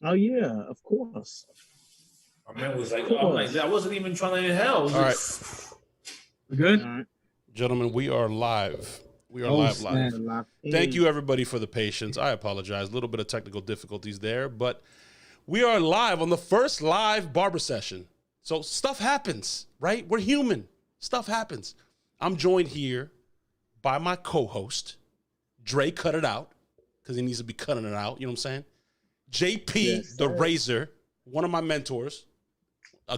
Oh yeah, of course. My man was like, Of I'm like, course. I wasn't even trying to inhale. All right, Good. All right. gentlemen, we are live. We are Oh live, snap! live. We're locked Thank in. you, everybody, for the patience. I apologize. A little bit of technical difficulties there, but we are live on the first live barber session. So stuff happens, right? We're human. Stuff happens. I'm joined here by my co-host, Dre Cut It Out, because he needs to be cutting it out. You know what I'm saying? JP, Yes, the sir. Razor, one of my mentors,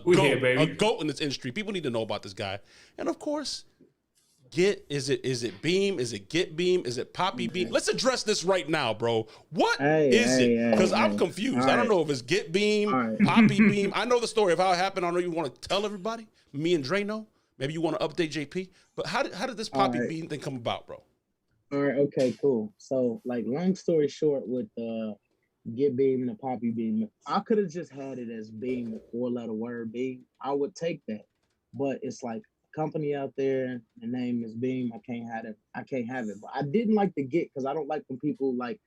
We here, baby. a goat in this industry. People need to know about this guy. And of course, is it Beam? Is it Get Beam? Is it Poppy Beam? Let's address this right now, bro. What is it? Because I'm confused. All I don't right. know if it's Get Beam, All right. Poppy Beam. I know the story of how it happened. I don't know if you want to tell everybody. Me and Dre know. Maybe you want to update JP. But how did this Poppy right. Beam thing come about, bro? All right. Okay. Cool. So, like, long story short, with Get Beam and the Poppy Beam, I could have just had it as Beam, the four-letter word Beam. I would take that, but it's like a company out there. The name is Beam. I can't have it. I can't have it. But I didn't like the Get because I don't like when people like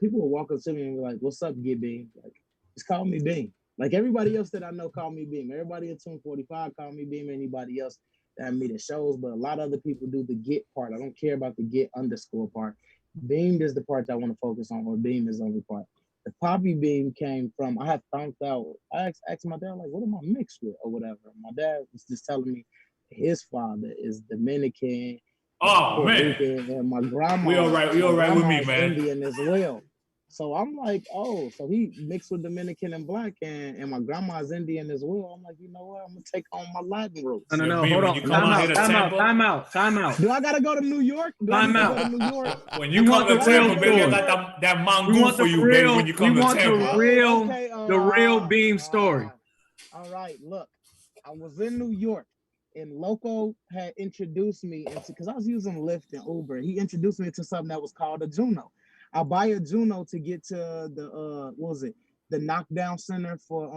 people will walk up to me and be like, "What's up, Get Beam?" Like, just call me Beam. Like everybody else that I know, call me Beam. Everybody at 245 call me Beam. Anybody else that I meet at shows, but a lot of other people do the Get part. I don't care about the Get underscore part. Beam is the part that I want to focus on, or Beam is the only part. The Poppy Beam came from, I had found out, I asked my dad, like, what am I mixed with or whatever? My dad was just telling me his father is Dominican, Oh Puerto man, Rican, and my grandma, we all right. We all right with me, is man. Indian as well. So I'm like, oh, so he mixed with Dominican and black, and my grandma's Indian as well. I'm like, you know what? I'm gonna take on my Latin roots. No, Yeah, hold when you on. come out here to Tampa, Time out. Do I gotta go to New York? Do I need to go to New York? when you We come want to the real Tampa, baby, I story. got that We mango want for the you, baby. real. When you We come to want the Tampa, real, Okay, the real Beam story. All right, look, I was in New York, and Loco had introduced me into, because I was using Lyft and Uber. He introduced me to something that was called a Juno. I buy a Juno to get to the what was it? The knockdown center for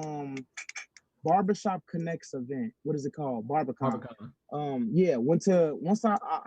Barbershop Connects event. What is it called? BarberCon. Yeah, once I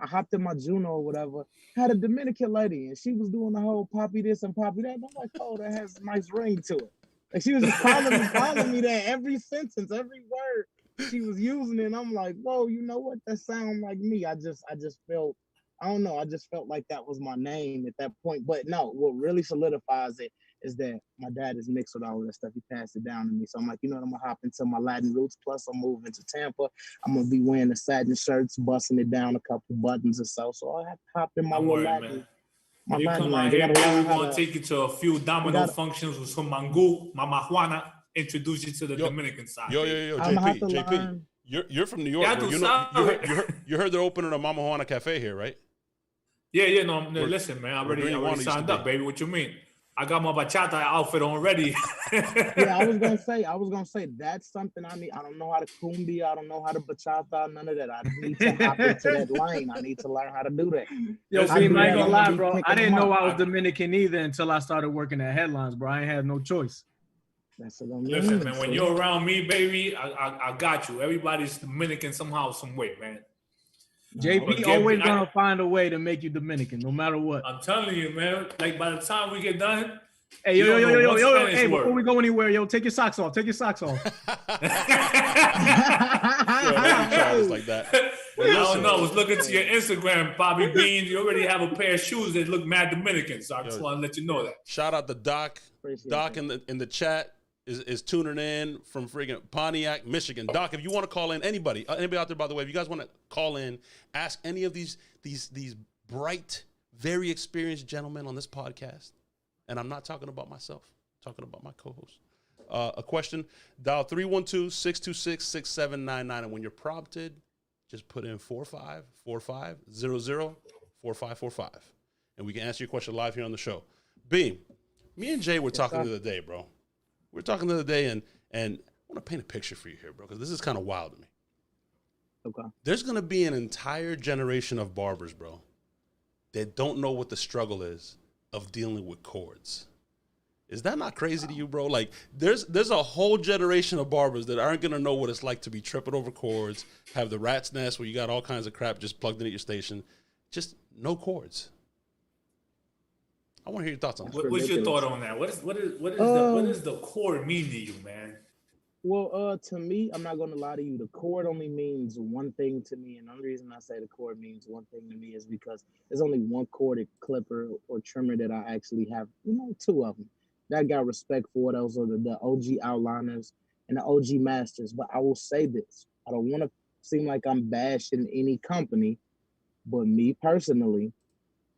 hopped in my Juno or whatever, had a Dominican lady, and she was doing the whole Poppy this and Poppy that. And I'm like, oh, that has a nice ring to it. Like she was just calling me that every sentence, every word she was using it. And I'm like, whoa, you know what? That sounds like me. I just felt, I don't know, I just felt like that was my name at that point. But no, what really solidifies it is that my dad is mixed with all of that stuff. He passed it down to me. So I'm like, you know what? I'm gonna hop into my Latin roots. Plus, I'm moving to Tampa. I'm gonna be wearing the satin shirts, busting it down a couple buttons or so. So I have to hop in my don't little worry, Latin. man. My When you Latin come line. out They here, gotta baby, learn we're how gonna to. take you to a few domino functions with some mango, Mama Juana. Introduce you to the Dominican side. Yo, JP. Learn. You're from New York. Yeah, bro. You heard they're opening a Mama Juana cafe here, right? Yeah, no, listen, man. I already signed up, baby. What you mean? I got my bachata outfit on ready. Yeah, I was gonna say that's something I need. I don't know how to cumbia, I don't know how to bachata, none of that. I need to hop into that lane. I need to learn how to do that. Yo, Listen, Beam, I ain't man, gonna lie, bro. I didn't know I was up. Dominican either until I started working at Headlines, bro. I ain't had no choice. That's what I mean. Listen, man, when you're around me, baby, I got you. Everybody's Dominican somehow, some way, man. JP always gonna find a way to make you Dominican, no matter what. I'm telling you, man. Like by the time we get done, hey, yo, hey, before we go anywhere, yo, take your socks off. Take your socks off. Like that. I don't know. I was looking to your Instagram, Bobby Bean. You already have a pair of shoes that look mad Dominican, so I just want to let you know that. Shout out to Doc. Doc in the chat is tuning in from friggin' Pontiac, Michigan. Doc, if you want to call in, anybody out there, by the way, if you guys want to call in, ask any of these bright, very experienced gentlemen on this podcast, and I'm not talking about myself, I'm talking about my co-host. A question, dial 312-626-6799, and when you're prompted, just put in 4545004545, and we can answer your question live here on the show. Beam, me and Jay were talking the other day, bro. We were talking the other day, and I want to paint a picture for you here, bro, because this is kind of wild to me. Okay. There's going to be an entire generation of barbers, bro, that don't know what the struggle is of dealing with cords. Is that not crazy to you, bro? Like, there's a whole generation of barbers that aren't going to know what it's like to be tripping over cords, have the rat's nest where you got all kinds of crap just plugged in at your station, just no cords. I want to hear your thoughts on this. What's your thought on that? What does the cord mean to you, man? Well, to me, I'm not going to lie to you. The cord only means one thing to me, and the only reason I say the cord means one thing to me is because there's only one corded clipper or trimmer that I actually have. Two of them. That I got respect for. Those are the OG outliners and the OG masters. But I will say this: I don't want to seem like I'm bashing any company, but me personally,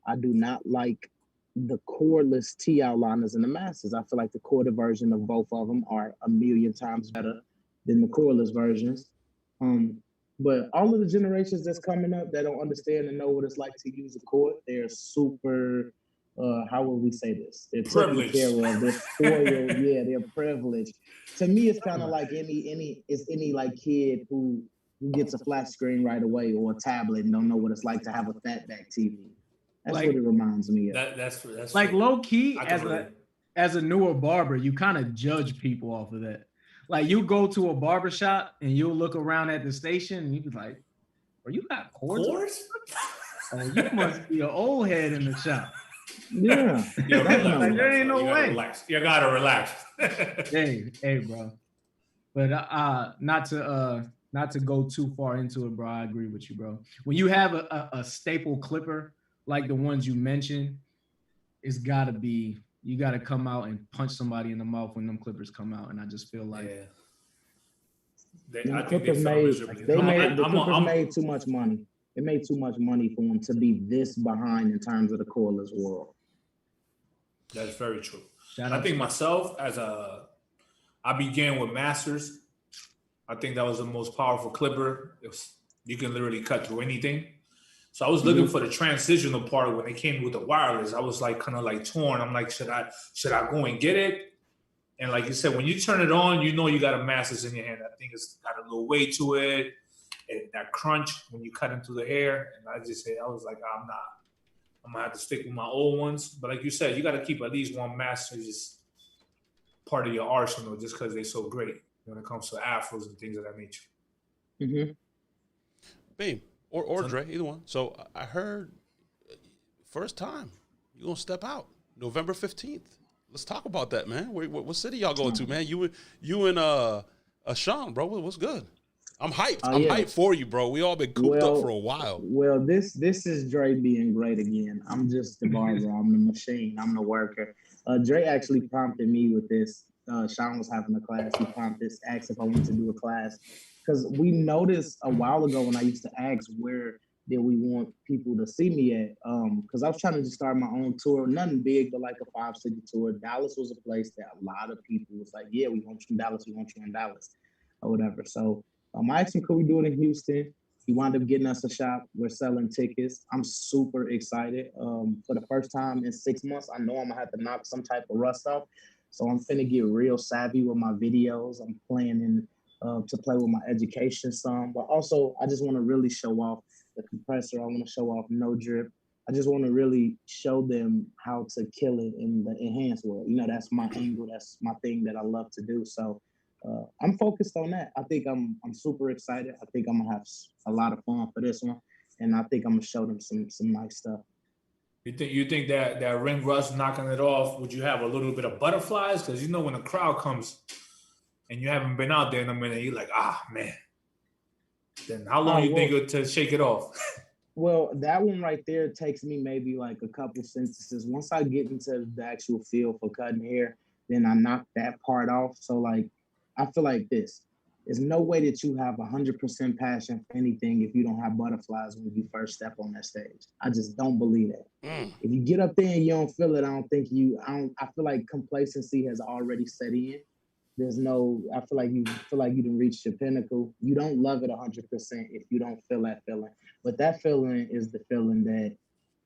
I do not like the cordless T outliners and the masters. I feel like the corded version of both of them are a million times better than the cordless versions. But all of the generations that's coming up that don't understand and know what it's like to use a cord, they're super, how will we say this? They're taken care of, they're spoiled, yeah, they're privileged. To me, it's kind of like any like kid who gets a flat screen right away or a tablet and don't know what it's like to have a fatback TV. That's like, what it reminds me of. That's like low key as a newer barber, you kind of judge people off of that. Like you go to a barber shop and you'll look around at the station and you be like, "Are you got cords? Oh, you must be an old head in the shop." Yeah, like, there ain't no way. Relax. You gotta relax. hey, bro. But not to go too far into it, bro. I agree with you, bro. When you have a staple clipper like the ones you mentioned, it's gotta be, you gotta come out and punch somebody in the mouth when them clippers come out. And I just feel like the clippers made too much money. It made too much money for them to be this behind in terms of the cordless world. That's very true. I think myself, I began with masters. I think that was the most powerful clipper. You can literally cut through anything. So I was looking for the transitional part when they came with the wireless. I was like kind of like torn. I'm like, should I go and get it? And like you said, when you turn it on, you know you got a masters in your hand. I think it's got a little weight to it, and that crunch when you cut into the hair. And I was like, I'm gonna have to stick with my old ones. But like you said, you got to keep at least one master just part of your arsenal, just because they're so great when it comes to afros and things of that nature. Mm-hmm. Beam. Or Dre, either one. So I heard first time you're going to step out November 15th. Let's talk about that, man. What city y'all going to, man? You and Sean, bro. What's good? I'm hyped. I'm hyped for you, bro. We all been cooped up for a while. Well, this is Dre being great again. I'm just the barber. I'm the machine. I'm the worker. Dre actually prompted me with this. Sean was having a class. He asked if I wanted to do a class. Because we noticed a while ago when I used to ask where did we want people to see me at, because I was trying to just start my own tour, nothing big, but like a 5-city tour. Dallas was a place that a lot of people was like, yeah, we want you in Dallas, or whatever. So I asked him, could we do it in Houston? He wound up getting us a shop. We're selling tickets. I'm super excited. For the first time in 6 months, I know I'm gonna have to knock some type of rust off. So I'm finna get real savvy with my videos. I'm planning to play with my education some, but also I just want to really show off the compressor. I want to show off no drip. I just want to really show them how to kill it in the enhanced world. That's my angle. That's my thing that I love to do. So I'm focused on that. I think I'm super excited. I think I'm gonna have a lot of fun for this one, and I think I'm gonna show them some nice stuff. You think that ring rust knocking it off? Would you have a little bit of butterflies? Because when the crowd comes and you haven't been out there in a minute, you're like, man. Then how long you think to shake it off? Well, that one right there takes me maybe like a couple sentences. Once I get into the actual feel for cutting hair, then I knock that part off. So like, I feel like this. There's no way that you have 100% passion for anything if you don't have butterflies when you first step on that stage. I just don't believe that. If you get up there and you don't feel it, I feel like complacency has already set in. I feel like you done reached your pinnacle. You don't love it 100% if you don't feel that feeling. But that feeling is the feeling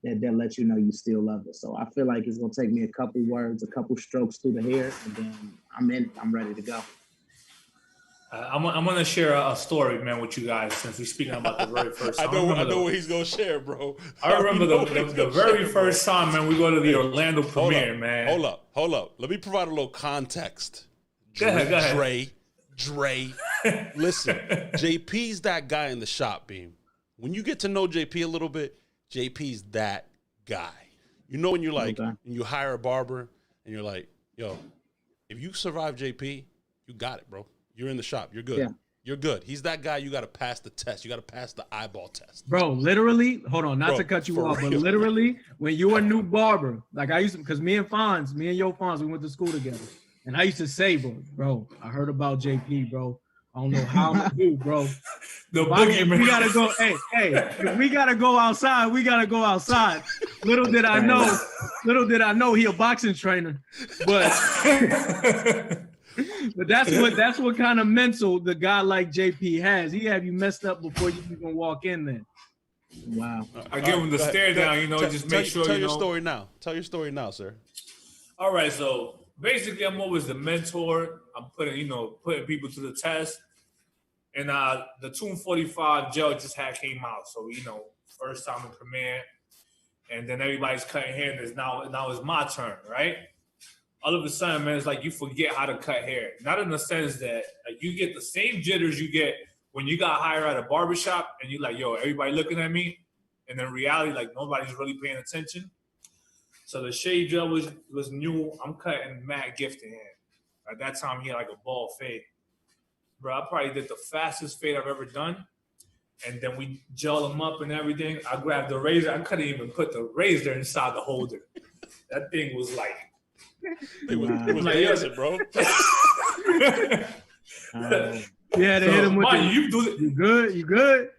that lets you know you still love it. So I feel like it's gonna take me a couple words, a couple strokes through the hair, and then I'm in it. I'm ready to go. I'm gonna share a story, man, with you guys since we're speaking about the very first time. I know what he's gonna share, bro. I remember the very first time, man, we go to the Orlando premiere, man. Hold up. Let me provide a little context. Go ahead. Dre. Listen, JP's that guy in the shop, Beam. When you get to know JP a little bit, JP's that guy. You know when you're like, and you hire a barber and you're like, yo, if you survive JP, you got it, bro. You're in the shop. You're good. Yeah. You're good. He's that guy. You got to pass the test. You got to pass the eyeball test. Bro, literally, hold on, not to cut you off, but literally, when you're a new barber, like I used to, because me and Yo Fonz, we went to school together. And I used to say, bro, I heard about JP, bro. I don't know how I'm gonna do, bro. We gotta go. Hey, if we gotta go outside, we gotta go outside. Little did I know he a boxing trainer. But but that's what kind of mental the guy like JP has. He have you messed up before you even walk in there. Wow. I give him the stare down, just make sure tell your story now. Tell your story now, sir. All right, so basically I'm always the mentor. I'm putting people to the test. And the 245 gel just came out. So, first time in premiere. And then everybody's cutting hair, and now it's my turn, right? All of a sudden, man, it's like you forget how to cut hair. Not in the sense that you get the same jitters you get when you got hired at a barbershop and you're like, yo, everybody looking at me. And in reality, like nobody's really paying attention. So the shave gel was new. I'm cutting Matt Gifted hair. At that time, he had like a bald fade. Bro, I probably did the fastest fade I've ever done. And then we gel them up and everything. I grabbed the razor. I couldn't even put the razor inside the holder. That thing was like... It was like, dancing, bro. Yeah, they hit him with you good?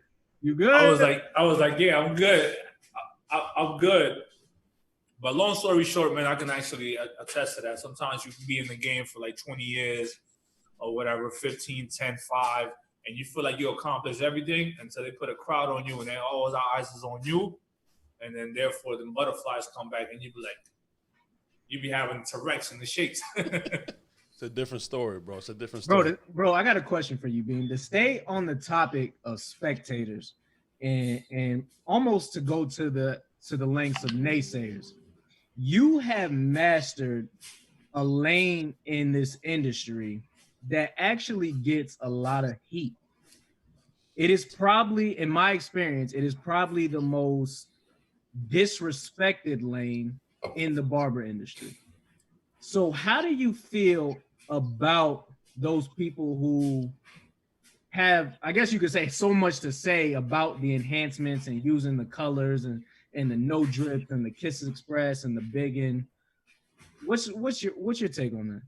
I was like, yeah, I'm good. I'm good. But long story short, man, I can actually attest to that. Sometimes you can be in the game for like 20 years or whatever, 15, 10, 5, and you feel like you accomplished everything until they put a crowd on you and then all our eyes is on you. And then therefore the butterflies come back and you be having Tourette's in the shakes. It's a different story, bro. It's a different story. Bro, I got a question for you, Bean. To stay on the topic of spectators and almost to go to the lengths of naysayers, you have mastered a lane in this industry that actually gets a lot of heat. It is probably, in my experience, it is probably the most disrespected lane in the barber industry. So how do you feel about those people who have, I guess you could say, so much to say about the enhancements and using the colors and the no drip and the Kiss Express and the biggin? What's your take on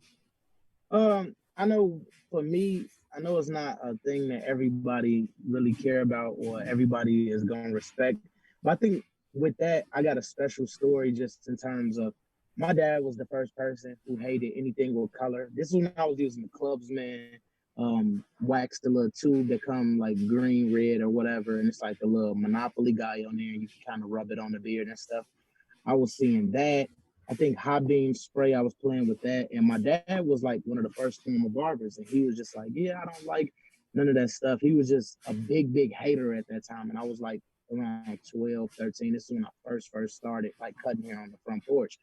that? I know for me, I know it's not a thing that everybody really care about or everybody is going to respect. But I think with that, I got a special story just in terms of my dad was the first person who hated anything with color. This is when I was using the Clubsman wax, the little tube that come like green, red, or whatever. And it's like the little Monopoly guy on there. And you can kind of rub it on the beard and stuff. I was seeing that. I think high beam spray, I was playing with that. And my dad was like one of the first former barbers. And he was just like, yeah, I don't like none of that stuff. He was just a big, big hater at that time. And I was like around 12, 13. This is when I first started like cutting hair on the front porch.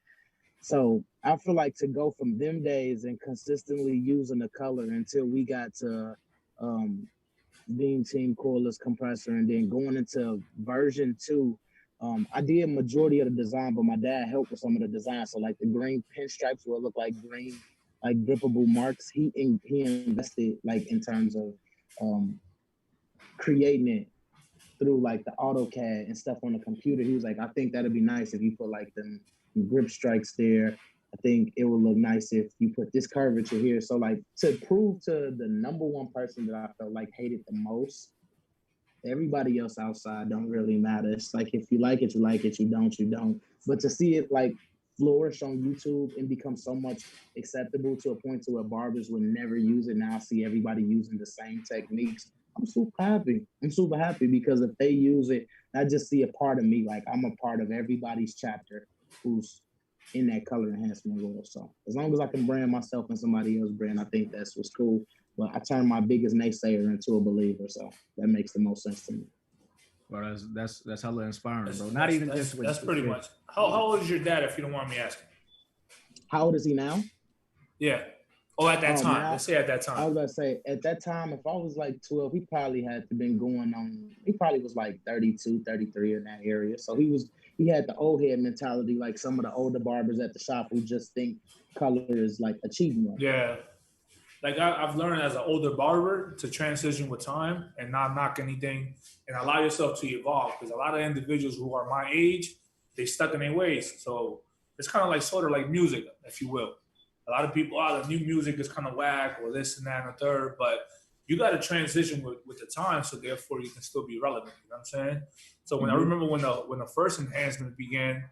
So I feel like to go from them days and consistently using the color until we got to Beam Team cordless compressor and then going into version 2, I did majority of the design, but my dad helped with some of the design. So like the green pinstripes will look like green, like grippable marks. He invested like in terms of creating it through like the AutoCAD and stuff on the computer. He was like, I think that'd be nice if you put like them grip strikes there. I think it would look nice if you put this curvature here. So like to prove to the number one person that I felt like hated the most, everybody else outside don't really matter. It's like, if you like it, you like it. You don't, you don't. But to see it like flourish on YouTube and become so much acceptable to a point to where barbers would never use it. Now I see everybody using the same techniques. I'm super happy. I'm super happy because if they use it, I just see a part of me. Like I'm a part of everybody's chapter who's in that color enhancement world. So as long as I can brand myself and somebody else's brand, I think that's what's cool. But I turned my biggest naysayer into a believer, so that makes the most sense to me. Well, that's hella inspiring, bro. That's pretty much. How old is your dad, if you don't want me asking? How old is he now? Yeah. Oh, at that time. Let's say at that time. I was about to say, at that time, if I was like 12, he probably had to been going on, he probably was like 32, 33 in that area. So he he had the old head mentality, like some of the older barbers at the shop who just think color is like achievement. Yeah. Like I've learned as an older barber to transition with time and not knock anything and allow yourself to evolve. Because a lot of individuals who are my age, they stuck in their ways. So it's kind of like sort of like music, if you will. A lot of people, the new music is kind of whack or this and that and the third, but you got to transition with the time, so therefore you can still be relevant. You know what I'm saying? So when I remember when the first enhancement began,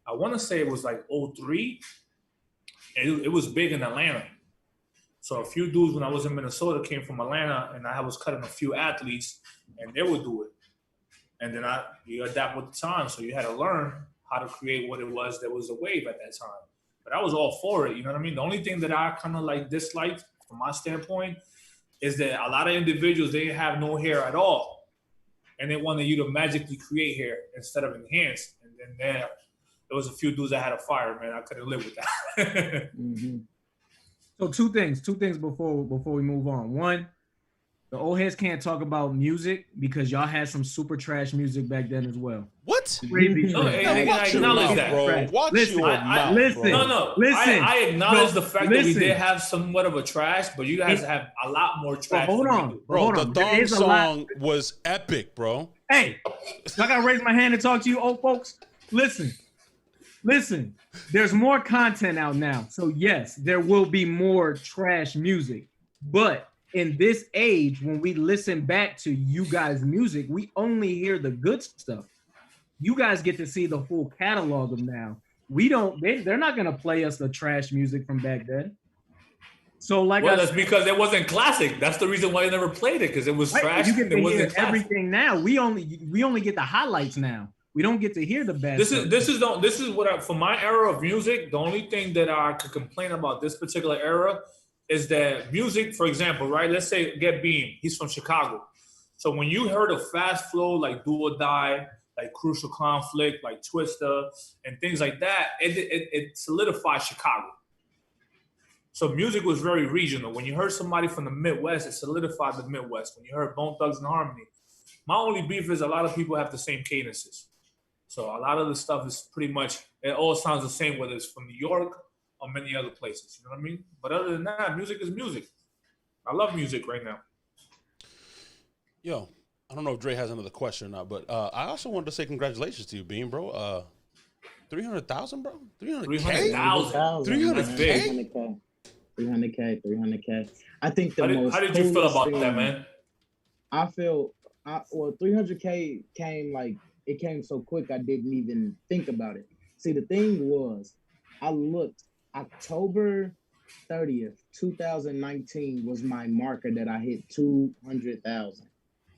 I want to say it was like 03, and it was big in Atlanta. So a few dudes when I was in Minnesota came from Atlanta, and I was cutting a few athletes, and they would do it. And then you adapt with the time, so you had to learn how to create what it was that was a wave at that time. But I was all for it, you know what I mean? The only thing that I kind of like disliked from my standpoint is that a lot of individuals, they have no hair at all. And they wanted you to magically create hair instead of enhance. And then there was a few dudes that had a fire, man. I couldn't live with that. So two things before we move on. One, the old heads can't talk about music because y'all had some super trash music back then as well. What? Crazy. No, I acknowledge that, bro. Watch Listen, your mouth, listen. bro. No. Listen. I acknowledge the fact that we Listen. did have somewhat of a trash, but you guys have a lot more trash. Hold than we on. do. Bro, Hold the on. There thong is a song was epic, bro. Hey, I gotta raise my hand and talk to you old folks. Listen. There's more content out now. So yes, there will be more trash music. But in this age, when we listen back to you guys' music, we only hear the good stuff. You guys get to see the full catalog of now. We don't, they're not gonna play us the trash music from back then. So like that's because it wasn't classic. That's the reason why I never played it, because it was trash. You get to it hear wasn't classic. everything now. We only get the highlights now. We don't get to hear the bad stuff. This is what for my era of music, the only thing that I could complain about this particular era is that music, for example, right? Let's say Get Beam, he's from Chicago. So when you heard a fast flow like Do or Die, like Crucial Conflict, like Twister, and things like that, it solidified Chicago. So music was very regional. When you heard somebody from the Midwest, it solidified the Midwest. When you heard Bone Thugs and Harmony, my only beef is a lot of people have the same cadences. So a lot of the stuff is pretty much, it all sounds the same, whether it's from New York or many other places. You know what I mean? But other than that, music is music. I love music right now. Yo, I don't know if Dre has another question or not, but I also wanted to say congratulations to you, Beam, bro. 300,000, bro? 300,000? 300K? 300K. I think How did you feel about that, man? I feel, 300K came so quick I didn't even think about it. See, the thing was, I looked, October 30th, 2019 was my marker that I hit 200,000.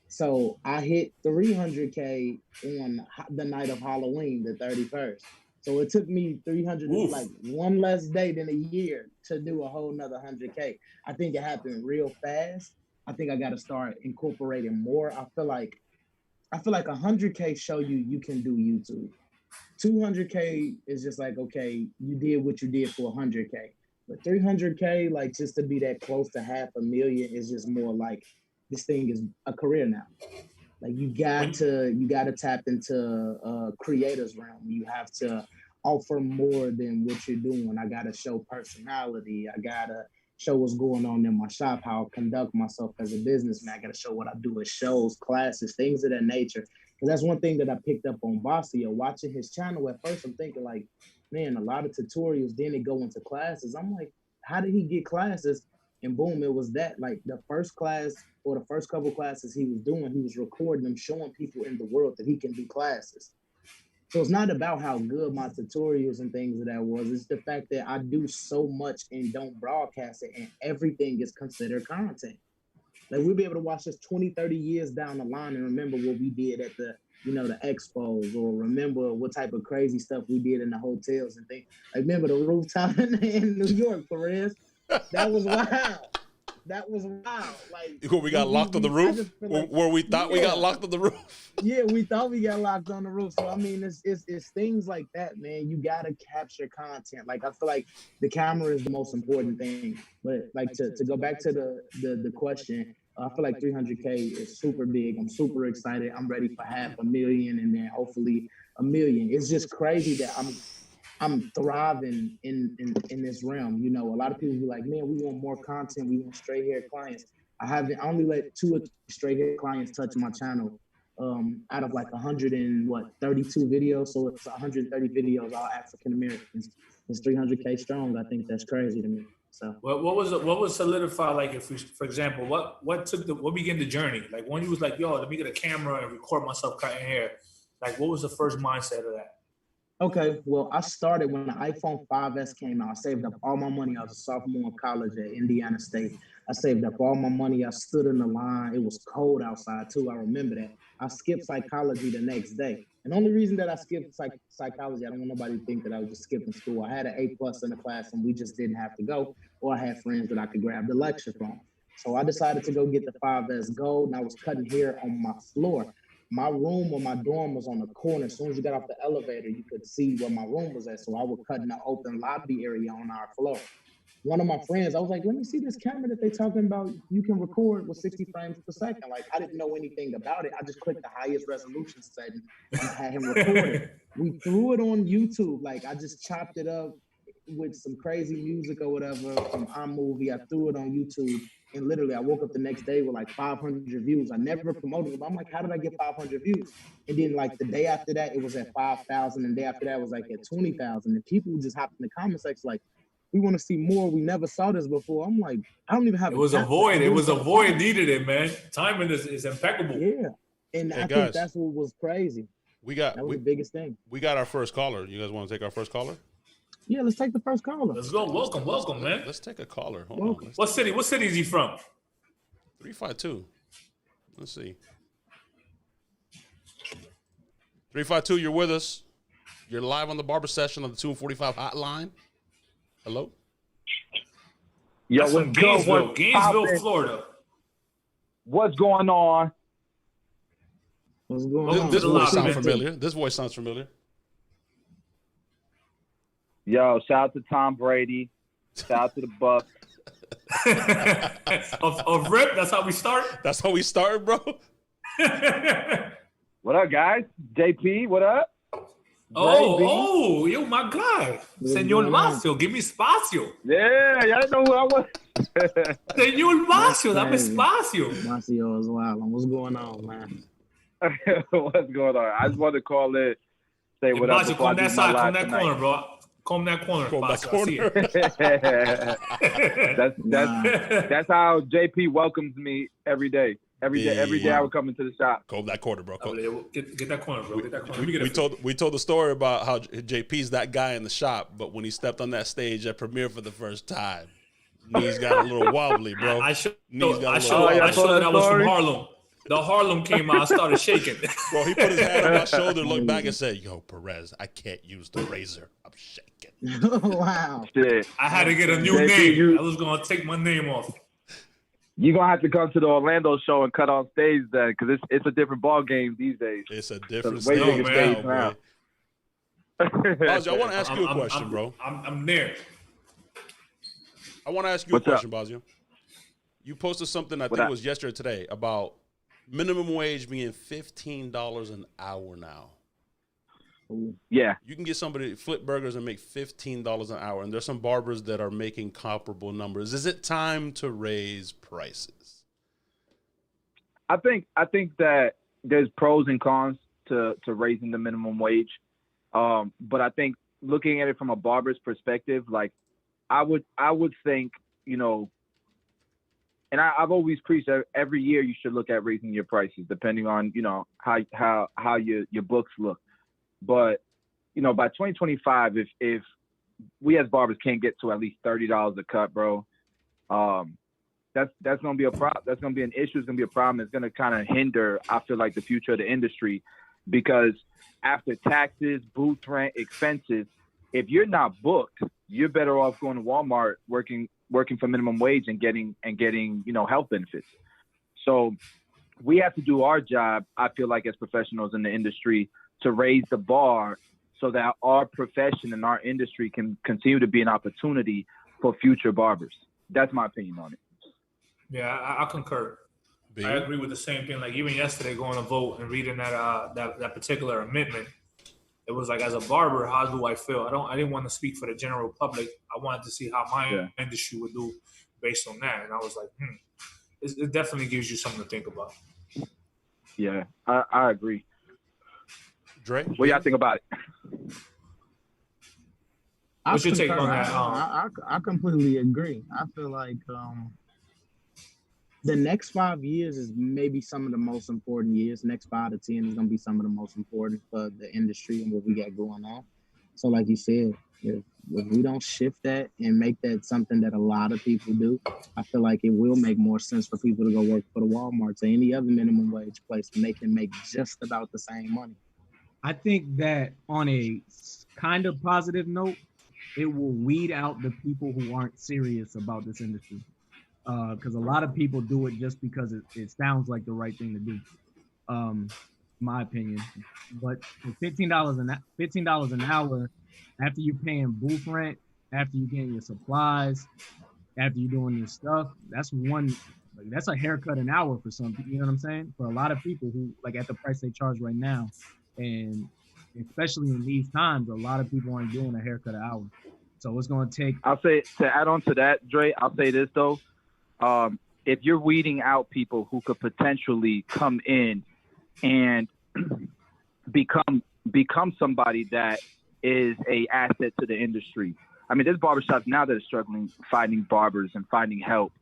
So I hit 300K on the night of Halloween, the 31st. So it took me 300, like one less day than a year to do a whole nother 100K. I think it happened real fast. I think I got to start incorporating more. I feel like 100K show you can do YouTube. 200K is just like, okay, you did what you did for 100K. But 300K, like just to be that close to 500,000 is just more like this thing is a career now. Like you got to tap into creators realm. You have to offer more than what you're doing. I got to show personality. I got to show what's going on in my shop, how I conduct myself as a businessman. I got to show what I do at shows, classes, things of that nature. Because that's one thing that I picked up on Bossio. Watching his channel at first, I'm thinking like, man, a lot of tutorials, then they go into classes. I'm like, how did he get classes? And boom, it was that. Like the first class or the first couple classes he was doing, he was recording them, showing people in the world that he can do classes. So it's not about how good my tutorials and things of that was. It's the fact that I do so much and don't broadcast it, and everything is considered content. Like we'll be able to watch this 20, 30 years down the line and remember what we did at the expos, or remember what type of crazy stuff we did in the hotels and things. Like remember the rooftop in New York, Perez? That was wild. That was wild. Like we got locked on the roof, where we thought we got locked on the roof. Yeah, we thought we got locked on the roof. So I mean, it's things like that, man. You gotta capture content. Like I feel like the camera is the most important thing. But like to go back to the question, I feel like 300K is super big. I'm super excited. I'm ready for 500,000, and then hopefully a million. It's just crazy that I'm thriving in this realm. You know, a lot of people be like, man, we want more content. We want straight hair clients. I only let 2 or 3 straight hair clients touch my channel out of like 132 videos. So it's 130 videos, all African Americans. It's 300K strong. I think that's crazy to me. So what was solidified? Like, if we, for example, what began the journey? Like, when you was like, yo, let me get a camera and record myself cutting hair. Like, what was the first mindset of that? Okay, well, I started when the iPhone 5S came out. I saved up all my money. I was a sophomore in college at Indiana State. I saved up all my money. I stood in the line. It was cold outside too. I remember that. I skipped psychology the next day. And the only reason that I skipped psychology, I don't want nobody to think that I was just skipping school. I had an A+ in the class and we just didn't have to go. Or I had friends that I could grab the lecture from. So I decided to go get the 5S Gold, and I was cutting hair on my floor. My room or my dorm was on the corner. As soon as you got off the elevator, you could see where my room was at. So I would cut in the open lobby area on our floor. One of my friends, I was like, let me see this camera that they talking about. You can record with 60 frames per second. Like, I didn't know anything about it. I just clicked the highest resolution setting and I had him record it. We threw it on YouTube. Like, I just chopped it up with some crazy music or whatever from iMovie. I threw it on YouTube. And literally, I woke up the next day with like 500 views. I never promoted it, but I'm like, how did I get 500 views? And then like the day after that, it was at 5,000. And the day after that, it was like at 20,000. And people just hopped in the comment section like, we want to see more. We never saw this before. I'm like, I don't even have. It was a void. It was a void needed it, man. Timing is impeccable. Yeah, and I think that's what was crazy. That was the biggest thing. We got our first caller. You guys want to take our first caller? Yeah, let's take the first caller. Let's go. Welcome, man. Let's take a caller. Hold on. What city is he from? 352. Let's see. 352, you're with us. You're live on the Barber Session on the 245 hotline. Hello? Yo, what's Gainesville, Florida. What's going on? What's going on? This voice sounds familiar. This voice sounds familiar. Yo, shout out to Tom Brady. Shout out to the Bucks. of rip, that's how we start? That's how we start, bro? What up, guys? JP, what up? Oh, yo, my guy. Señor Macio, give me espacio. Yeah, y'all know who I was. Señor Macio, dame espacio. Macio is wild. What's going on, man? What's going on? I just wanted to call in, say what up. Macio, come that side, come that corner, bro. Comb that corner. That's how JP welcomes me every day. Every day I would come into the shop. Comb that corner, bro. Get that corner, bro. Get that corner. We told the story about how JP's that guy in the shop, but when he stepped on that stage at Premiere for the first time, knees got a little wobbly, bro. I showed that I was from Harlem. The Harlem came out, I started shaking. Bro, he put his hand on my shoulder, looked back and said, yo, Perez, I can't use the razor. I'm shaking. Wow. Shit. I had to get a new name. I was going to take my name off. You're going to have to come to the Orlando show and cut on stage then, because it's a different ball game these days. It's a different stage now, Bazio, I want to ask you a question, bro. I'm there. I want to ask you a question, Bazio. You posted something, I think it was yesterday or today, about minimum wage being $15 an hour now. Yeah. You can get somebody to flip burgers and make $15 an hour, and there's some barbers that are making comparable numbers. Is it time to raise prices? I think that there's pros and cons to raising the minimum wage. But I think looking at it from a barber's perspective, like I would think, you know, and I've always preached that every year you should look at raising your prices depending on, you know, how your books look. But, you know, by 2025, if we as barbers can't get to at least $30 a cut, bro, that's gonna be a problem. That's gonna be an issue. It's gonna be a problem. It's gonna kind of hinder, I feel like, the future of the industry, because after taxes, booth rent, expenses, if you're not booked, you're better off going to Walmart working for minimum wage and getting you know, health benefits. So we have to do our job, I feel like, as professionals in the industry, to raise the bar so that our profession and our industry can continue to be an opportunity for future barbers. That's my opinion on it. Yeah, I concur. I agree with the same thing. Like even yesterday, going to vote and reading that particular amendment, it was like, as a barber, how do I feel? I didn't want to speak for the general public. I wanted to see how my industry would do based on that. And I was like, it definitely gives you something to think about. Yeah, I agree. Dre, what do y'all think about it? What's your take on that? I completely agree. I feel like the next 5 years is maybe some of the most important years. Next 5 to 10 is going to be some of the most important for the industry and what we got going on. So like you said, if we don't shift that and make that something that a lot of people do, I feel like it will make more sense for people to go work for the Walmarts or any other minimum wage place and they can make just about the same money. I think that on a kind of positive note, it will weed out the people who aren't serious about this industry. Because a lot of people do it just because it sounds like the right thing to do, my opinion. But for $15 an hour, after you're paying booth rent, after you're getting your supplies, after you're doing your stuff, that's a haircut an hour for some people. You know what I'm saying? For a lot of people who like at the price they charge right now, and especially in these times, a lot of people aren't doing a haircut an hour. So it's going to take. I'll say, to add on to that, Dre, I'll say this though. If you're weeding out people who could potentially come in and become somebody that is a asset to the industry. I mean, there's barbershops now that are struggling finding barbers and finding help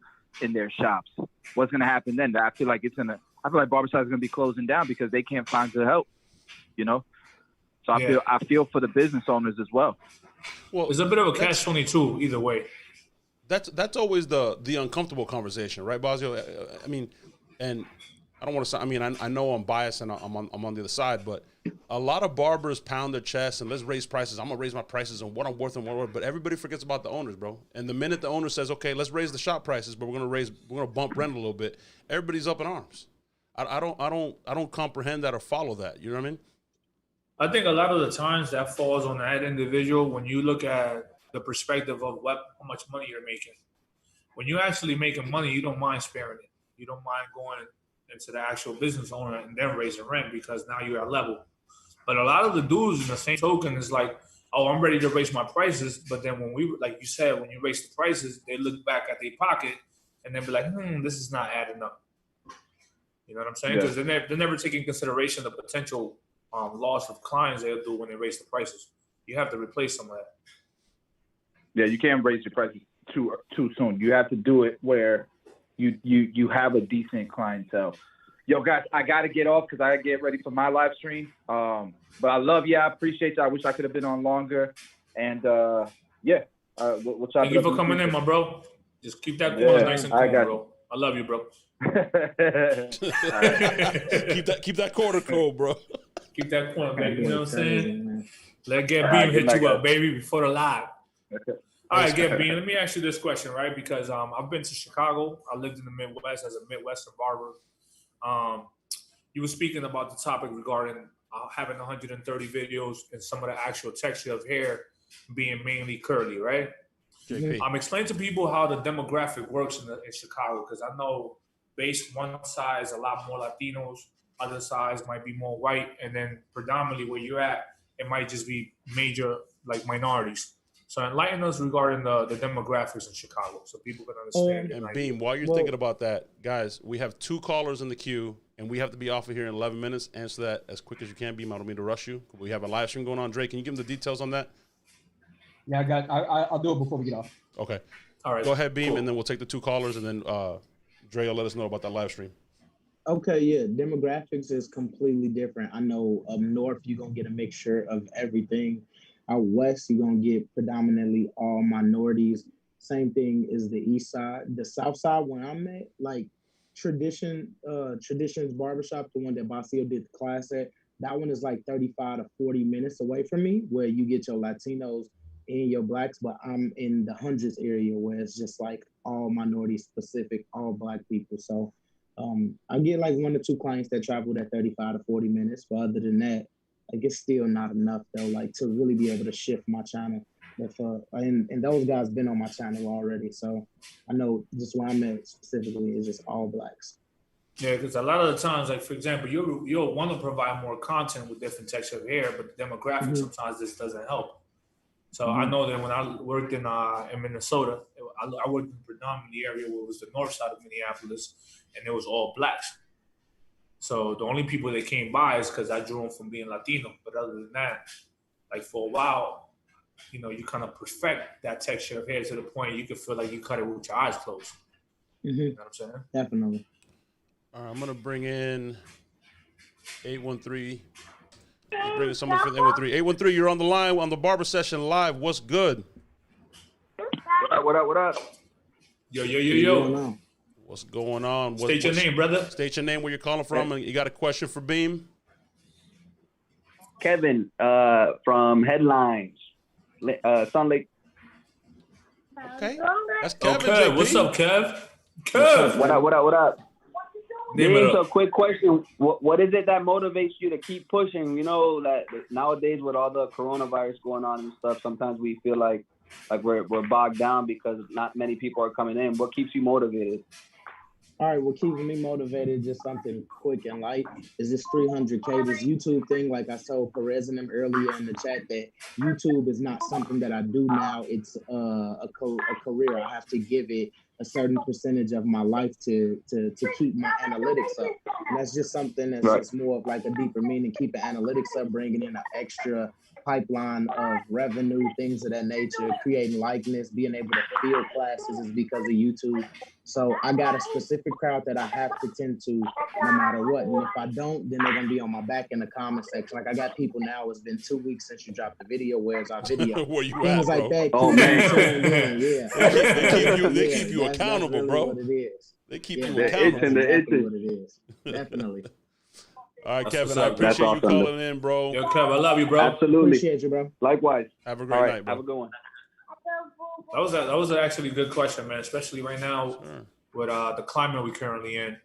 in their shops. What's going to happen then? I feel like barbershops are going to be closing down because they can't find the help, you know? So I feel for the business owners as well. Well, it's a bit of a catch-22 either way. That's always the uncomfortable conversation, right, Basio? I mean, and I don't want to. I mean, I know I'm biased and I'm on the other side, but a lot of barbers pound their chest and let's raise prices. I'm gonna raise my prices and what I'm worth and what I'm worth. But everybody forgets about the owners, bro. And the minute the owner says, "Okay, let's raise the shop prices, but we're gonna bump rent a little bit," everybody's up in arms. I don't comprehend that or follow that. You know what I mean? I think a lot of the times that falls on that individual when you look at the perspective of how much money you're making. When you're actually making money, you don't mind sparing it. You don't mind going into the actual business owner and then raising rent because now you're at level. But a lot of the dudes in the same token is like, oh, I'm ready to raise my prices. But then when like you said, when you raise the prices, they look back at their pocket and then be like, this is not adding up. You know what I'm saying? Because they're never taking consideration the potential loss of clients they'll do when they raise the prices. You have to replace some of that. Yeah, you can't raise your prices too soon. You have to do it where you have a decent clientele. Yo, guys, I gotta get off because I gotta get ready for my live stream. But I love you. I appreciate you. I wish I could have been on longer. And we'll thank you for coming in, my bro. Just keep that corner nice and cool, bro. I love you, bro. keep that corner cool, bro. Keep that corner, baby. You know what I'm saying? Let Get Beam hit you up, baby, before the live. All right, Get Beam. Let me ask you this question, right? Because I've been to Chicago. I lived in the Midwest as a Midwestern barber. You were speaking about the topic regarding having 130 videos and some of the actual texture of hair being mainly curly, right? Explain to people how the demographic works in Chicago, because I know base one side is a lot more Latinos, other sides might be more white, and then predominantly where you're at, it might just be major like minorities. So enlighten us regarding the demographics in Chicago so people can understand. And Beam, while you're thinking about that, guys, we have 2 callers in the queue, and we have to be off of here in 11 minutes. Answer that as quick as you can, Beam. I don't mean to rush you. We have a live stream going on. Drake, can you give them the details on that? Yeah, I'll do it before we get off. Okay. All right. Go ahead, Beam, and then we'll take the 2 callers, and then Dre will let us know about that live stream. Okay, yeah, demographics is completely different. I know up north, you're going to get a mixture of everything. Out west, you're going to get predominantly all minorities. Same thing is the east side. The south side, when I'm at, like Traditions Barbershop, the one that Basio did the class at, that one is like 35 to 40 minutes away from me, where you get your Latinos and your blacks, but I'm in the hundreds area where it's just like all minority specific, all black people. So I get like 1 or 2 clients that travel that 35 to 40 minutes, but other than that, like it's still not enough though, like to really be able to shift my channel. And those guys been on my channel already, so I know just where I'm at specifically is just all blacks. Yeah, because a lot of the times, like for example, you'll want to provide more content with different texture of hair, but the demographic sometimes this doesn't help. So I know that when I worked in Minnesota, I worked in predominantly area where it was the north side of Minneapolis, and it was all blacks. So the only people that came by is because I drew them from being Latino. But other than that, like for a while, you know, you kind of perfect that texture of hair to the point you can feel like you cut it with your eyes closed. You know what I'm saying? Definitely. All right, I'm gonna bring in 813. Bring in someone for the 813. 813, you're on the line on the Barber Session Live. What's good? What up? Yo. What's going on? State your name, brother. State your name, where you're calling from, and you got a question for Beam? Kevin from Headlines, Sun Lake. Okay, that's Kevin. Okay, what's up, Kev? What up? Name it So up. quick question. What is it that motivates you to keep pushing? You know, that nowadays with all the coronavirus going on and stuff, sometimes we feel like we're bogged down because not many people are coming in. What keeps you motivated? All right, what keeps me motivated, just something quick and light, is this 300K, this YouTube thing. Like I told Perez and them earlier in the chat, that YouTube is not something that I do now. It's a career. I have to give it a certain percentage of my life to keep my analytics up. And that's just something that's just more of like a deeper meaning, keeping analytics up, bringing in an extra pipeline of revenue, things of that nature, creating likeness, being able to field classes is because of YouTube. So I got a specific crowd that I have to tend to no matter what. And if I don't, then they're going to be on my back in the comment section. Like I got people now, it's been 2 weeks since you dropped the video. Where's our video? Where you Things at, like bro? that. Oh, man. They keep you accountable, that's really bro. What it is. They keep you It's accountable. in the Exactly what it is. Definitely. All right, That's Kevin, what's I up. appreciate you That's awesome. calling in, bro. Yo, Kev, I love you, bro. Absolutely. Appreciate you, bro. Likewise. Have a great All right. night, bro. Have a good one. That was actually a good question, man. Especially right now Sure. with the climate we currently in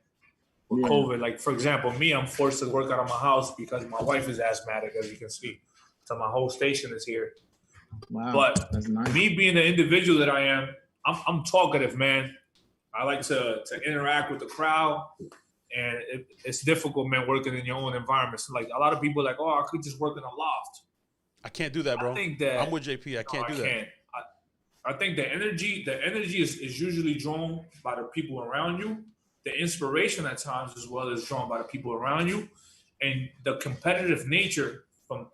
with Yeah. COVID. Like for example, me, I'm forced to work out of my house because my wife is asthmatic, as you can see. So my whole station is here. Wow. But That's nice. me being the individual that I am, I'm talkative, man. I like to interact with the crowd, and it's difficult, man, working in your own environment. So like a lot of people are like, oh, I could just work in a loft. I can't do that, bro. I think that I'm with JP. I can't do that. I think the energy is usually drawn by the people around you. The inspiration at times as well is drawn by the people around you, and the competitive nature from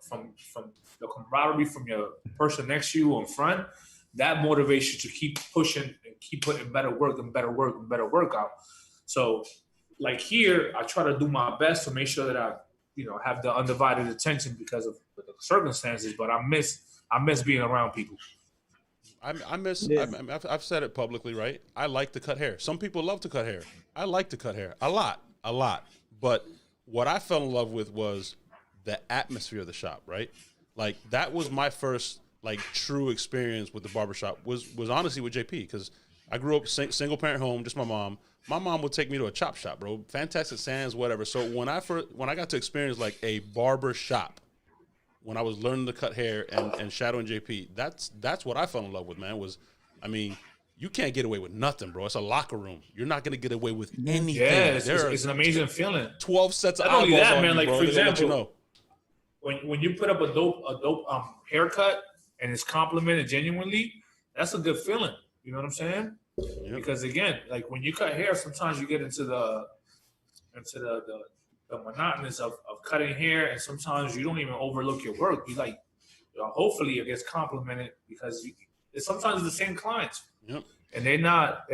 the camaraderie from your person next to you in front, that motivates you to keep pushing and keep putting better work and better work and better work out. So like here, I try to do my best to make sure that I, have the undivided attention because of the circumstances, but I miss being around people. I miss. Yeah. I've said it publicly, right? I like to cut hair. Some people love to cut hair. I like to cut hair a lot. But what I fell in love with was the atmosphere of the shop, right? Like that was my first true experience with the barbershop was honestly with JP, because I grew up single parent home, just my mom. My mom would take me to a chop shop, bro. Fantastic Sands, whatever. So when I got to experience like a barber shop, when I was learning to cut hair and shadowing JP, that's what I fell in love with, man. You can't get away with nothing, bro. It's a locker room. You're not gonna get away with anything. Yeah, it's an amazing feeling. 12 sets of Not only eyeballs that, on man. you, Like bro. for They're gonna let example, you know. when you put up a dope haircut and it's complimented genuinely, that's a good feeling. You know what I'm saying? Yep. Because again, like when you cut hair, sometimes you get into the monotonous of cutting hair, and sometimes you don't even overlook your work. You hopefully it gets complimented because sometimes the same clients. Yep. And they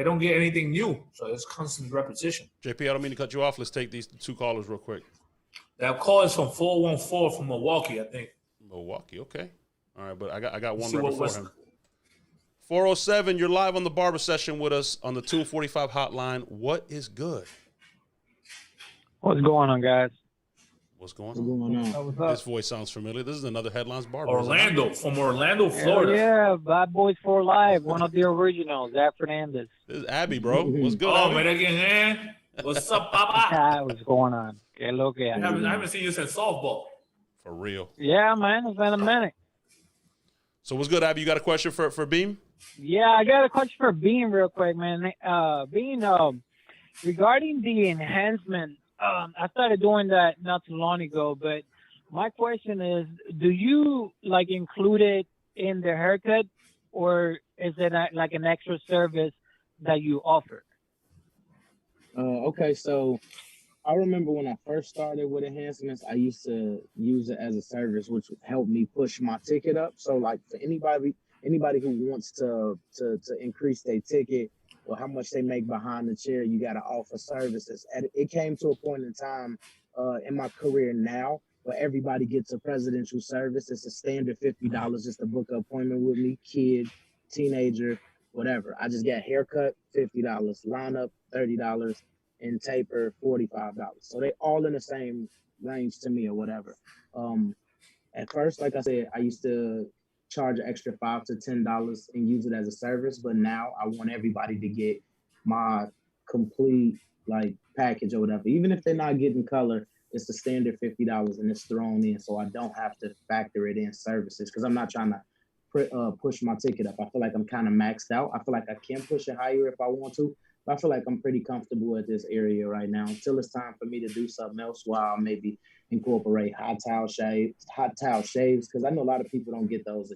don't get anything new. So it's constant repetition. JP, I don't mean to cut you off. Let's take these two callers real quick. That call is from 414 from Milwaukee, I think. Milwaukee, okay. All right, but I got one See right what before was- him. 407, you're live on the Barber Session with us on the 245 hotline. What is good? What's going on, guys? What's going What's on? going on? What's This voice sounds familiar. This is another Headlines Barber. Orlando, from Orlando, Hell Florida. yeah, Bad Boys for Life, one of the originals, Zach Fernandez. This is Abby, bro. What's good, Oh, Abby? man, again, man. What's up, Papa? What's going on? Que lo que I hay? haven't seen you since softball. For real. Yeah, man, it's been a minute. So what's good, Abby? You got a question for Beam? Yeah, I got a question for Bean real quick, man. Bean, regarding the enhancement, I started doing that not too long ago, but my question is, do you like include it in the haircut, or is it like an extra service that you offer? Okay, so I remember when I first started with enhancements, I used to use it as a service, which helped me push my ticket up. So like for anybody who wants to increase their ticket or how much they make behind the chair, you got to offer services. And it came to a point in time in my career now where everybody gets a presidential service. It's a standard $50 just to book an appointment with me, kid, teenager, whatever. I just got haircut, $50, lineup, $30, and taper, $45. So they all in the same range to me or whatever. At first, like I said, I used to charge an extra $5 to $10 and use it as a service, but now I want everybody to get my complete like package or whatever. Even if they're not getting color, it's the standard $50 and it's thrown in, so I don't have to factor it in services because I'm not trying to push my ticket up. I feel like I'm kind of maxed out. I feel like I can push it higher if I want to, but I feel like I'm pretty comfortable at this area right now until it's time for me to do something else while maybe incorporate hot towel shaves, because I know a lot of people don't get those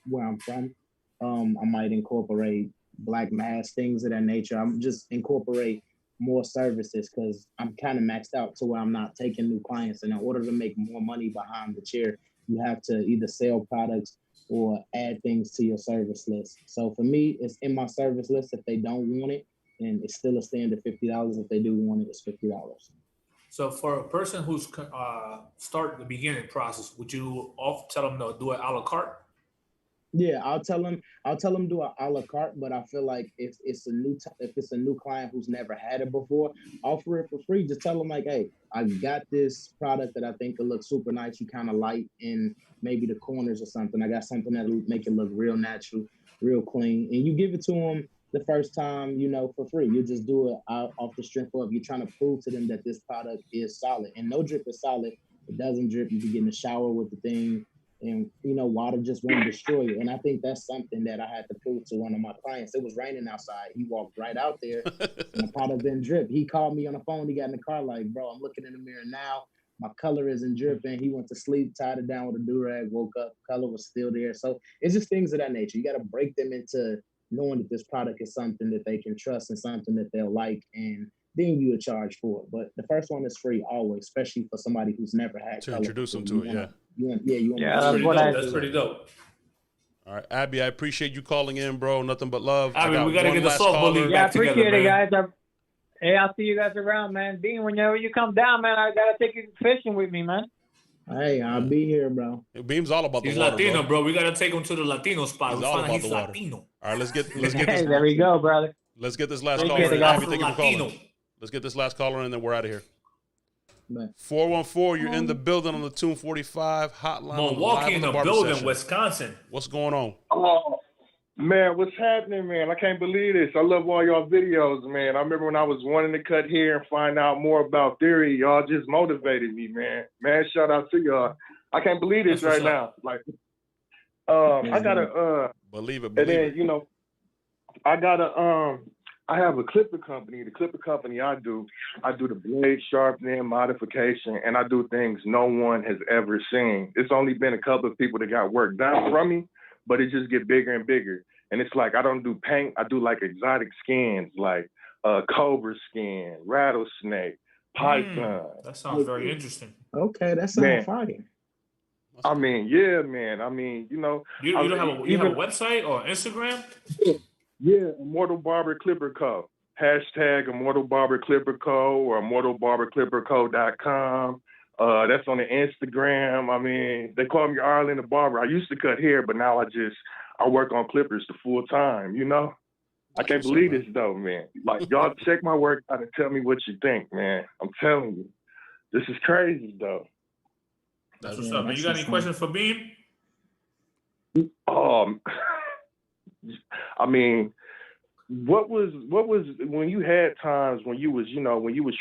where I'm from. I might incorporate black mask, things of that nature. I'm just incorporate more services because I'm kind of maxed out to where I'm not taking new clients. And in order to make more money behind the chair, you have to either sell products or add things to your service list. So for me, it's in my service list if they don't want it, and it's still a standard $50. If they do want it, it's $50. So for a person who's start the beginning process, would you tell them to do it a la carte? Yeah, I'll tell them do a la carte, but I feel like if it's a new client who's never had it before, offer it for free. Just tell them like, hey, I got this product that I think will look super nice. You kind of light in maybe the corners or something. I got something that'll make it look real natural, real clean, and you give it to them the first time, for free. You just do it off the strength of you're trying to prove to them that this product is solid. And no drip is solid. It doesn't drip. You can get in the shower with the thing, and water just won't destroy it. And I think that's something that I had to prove to one of my clients. It was raining outside. He walked right out there, and the product didn't drip. He called me on the phone. He got in the car like, bro, I'm looking in the mirror now. My color isn't dripping. He went to sleep, tied it down with a do-rag, woke up, color was still there. So it's just things of that nature. You got to break them into knowing that this product is something that they can trust and something that they'll like, and then you would charge for it. But the first one is free always, especially for somebody who's never had to color. introduce them to it. That's pretty dope. All right, Abby, I appreciate you calling in, bro. Nothing but love. Abby, we gotta get the softball league back together, man. I appreciate it, guys. Hey, I'll see you guys around, man. Dean, whenever you come down, man, I gotta take you fishing with me, man. Hey, I'll be here, bro. Beam's all about the water. He's Latino, bro. We gotta take him to the Latino spot. He's all about the water. Latino. All right, let's get this. There we go, brother. Let's get this last caller in. Abby, thank you for calling. Let's get this last caller in, and then we're out of here. 414, you're in the building on the Tune 45 hotline. Milwaukee in the building, session. Wisconsin. What's going on? Oh, man, what's happening, man? I can't believe this. I love all y'all videos, man. I remember when I was wanting to cut hair and find out more about theory, y'all just motivated me, man. Man, shout out to y'all. I can't believe this right now. Like, I gotta believe it. And then, I have a clipper company. The clipper company I do the blade sharpening, modification, and I do things no one has ever seen. It's only been a couple of people that got work done from me, but it just get bigger and bigger. And it's like I don't do paint. I do like exotic skins, like cobra skin, rattlesnake, python. That sounds very interesting. Okay, that sounds fire. I mean, yeah, man. I mean, you have a website or Instagram? Yeah, Immortal Barber Clipper Co. Hashtag Immortal Barber Clipper Co. or immortalbarberclipperco.com. That's on the Instagram. I mean, they call me Arlen the Barber. I used to cut hair, but now I work on clippers the full time, I can't believe this though, man. Like, y'all check my work out and tell me what you think, man. I'm telling you. This is crazy though. That's what's up, man. You got any questions for Beam? I mean, what was when you had times when you was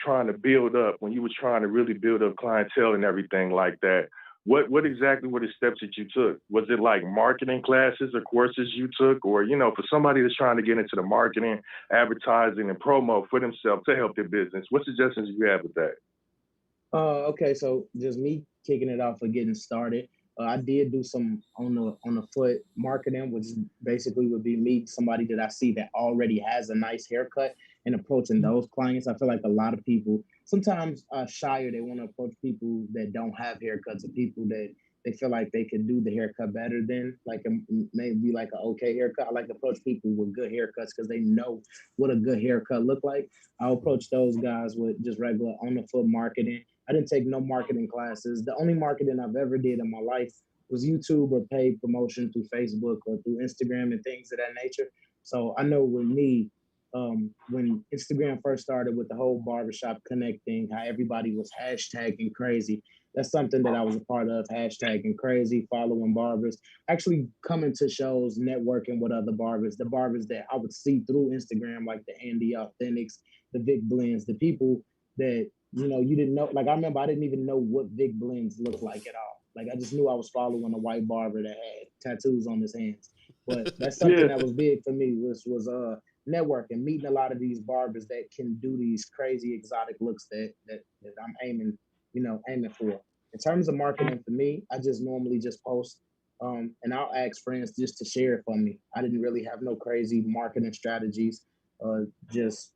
trying to build up, when you was trying to really build up clientele and everything like that, What exactly were the steps that you took? Was it like marketing classes or courses you took, or for somebody that's trying to get into the marketing, advertising, and promo for themselves to help their business? What suggestions do you have with that? Okay, so just me kicking it off or getting started. I did do some on the foot marketing, which basically would be me, somebody that I see that already has a nice haircut, and approaching those clients. I feel like a lot of people sometimes are shyer. They want to approach people that don't have haircuts, or people that they feel like they could do the haircut better than, like maybe like an okay haircut. I like to approach people with good haircuts because they know what a good haircut look like. I'll approach those guys with just regular on the foot marketing. I didn't take no marketing classes. The only marketing I've ever did in my life was YouTube or paid promotion through Facebook or through Instagram and things of that nature. So I know with me, when Instagram first started with the whole barbershop connect thing, how everybody was hashtagging crazy. That's something that I was a part of, hashtagging crazy, following barbers, actually coming to shows, networking with other barbers, the barbers that I would see through Instagram, like the Andy Authentics, the Vic Blends, the people that you didn't know. Like I remember I didn't even know what Vic Blends looked like at all. Like I just knew I was following a white barber that had tattoos on his hands. But that's something that was big for me was networking, meeting a lot of these barbers that can do these crazy exotic looks that I'm aiming for. In terms of marketing for me, I just normally just post and I'll ask friends just to share it for me. I didn't really have no crazy marketing strategies. I just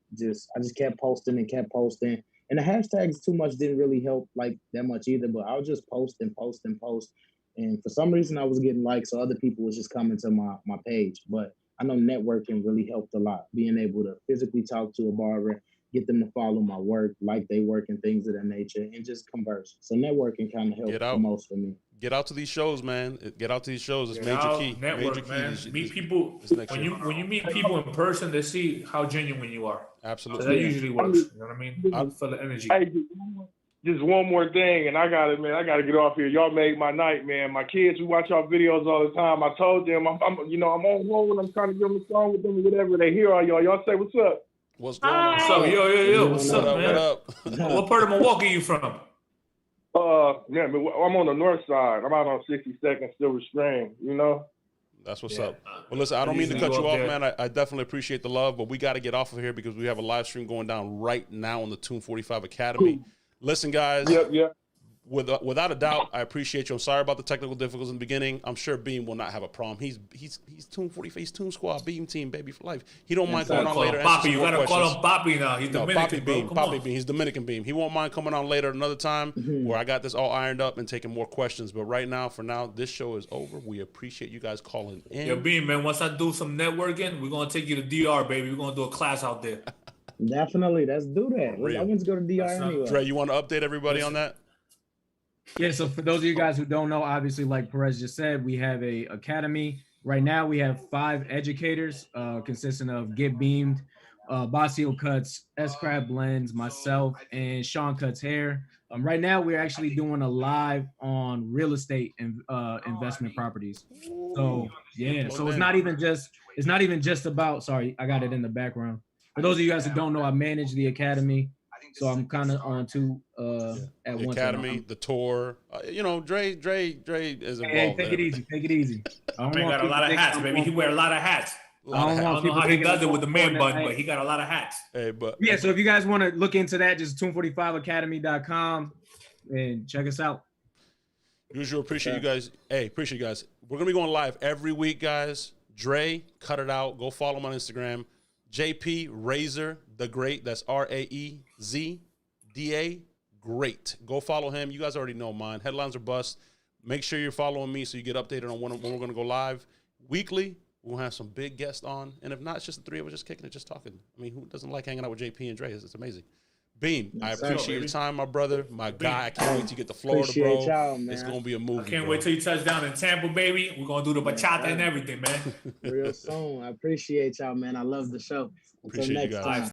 kept posting. And the hashtags too much didn't really help like that much either, but I would just post and post and post. And for some reason I was getting likes, so other people was just coming to my page. But I know networking really helped a lot, being able to physically talk to a barber, get them to follow my work, like they work and things of that nature, and just converse. So networking kind of helped the most for me. Get out to these shows, man. Get out to these shows. It's major key. Network, major man. Key. Meet people. When you meet people in person, they see how genuine you are. Absolutely. So that usually works. You know what I mean? I feel the energy. Hey, just one more thing, and I gotta get off here. Y'all made my night, man. My kids, we watch y'all videos all the time. I told them I'm on roll and I'm trying to get on the song with them or whatever. They hear all y'all. Y'all say what's up. What's going on? What's up? Yo. What's up, man? What up? What part of Milwaukee you from? Yeah, I'm on the north side. I'm out on 62nd, still restrained, That's what's up. Well, listen, I don't mean to cut you off, man. I definitely appreciate the love, but we got to get off of here because we have a live stream going down right now on the Tune 45 Academy. Listen, guys. Yep. Without a doubt, I appreciate you. I'm sorry about the technical difficulties in the beginning. I'm sure Beam will not have a problem. He's Tune 45. He's Tune Squad, Beam Team, baby for life. He don't mind coming on later. Poppy, you gotta call him Poppy now. He's Dominican. Poppy Beam. He's Dominican Beam. He won't mind coming on later another time where I got this all ironed up and taking more questions. But right now, for now, this show is over. We appreciate you guys calling in. Yo, Beam, man. Once I do some networking, we're gonna take you to DR, baby. We're gonna do a class out there. Definitely, let's do that. I want to go to DR anyway. Dre, you want to update everybody on that? Yeah, so for those of you guys who don't know, obviously, like Perez just said, we have a academy. Right now, we have 5 educators consisting of Get Beamed, Basio Cuts, S-Crab Blends, myself, and Sean Cuts Hair. Right now, we're actually doing a live on real estate and investment properties. So yeah, so it's not even just about. Sorry, I got it in the background. For those of you guys who don't know, I manage the academy. So I'm kind of on two at once. Academy, the tour. Dre is involved. Hey, take it easy. I got a lot of hats, baby. He wear a lot of hats. I don't know how he does it with the man bun, but he got a lot of hats. Hey, but yeah. So if you guys want to look into that, just tune45academy.com and check us out. Usual, appreciate you guys. Hey, appreciate you guys. We're gonna be going live every week, guys. Dre, cut it out. Go follow him on Instagram. JP Razor the Great. That's RAEZDA Great. Go follow him. You guys already know mine. Headlines are bust. Make sure you're following me so you get updated on when we're going to go live. Weekly, we'll have some big guests on. And if not, it's just the 3 of us just kicking it, just talking. I mean, who doesn't like hanging out with JP and Dre? It's amazing. Beam, I appreciate your time, my brother. My guy, I can't wait to get to Florida, bro. It's going to be a movie. I can't wait till you touch down in Tampa, baby. We're going to do the bachata and everything, man. Real soon. I appreciate y'all, man. I love the show. Until next time.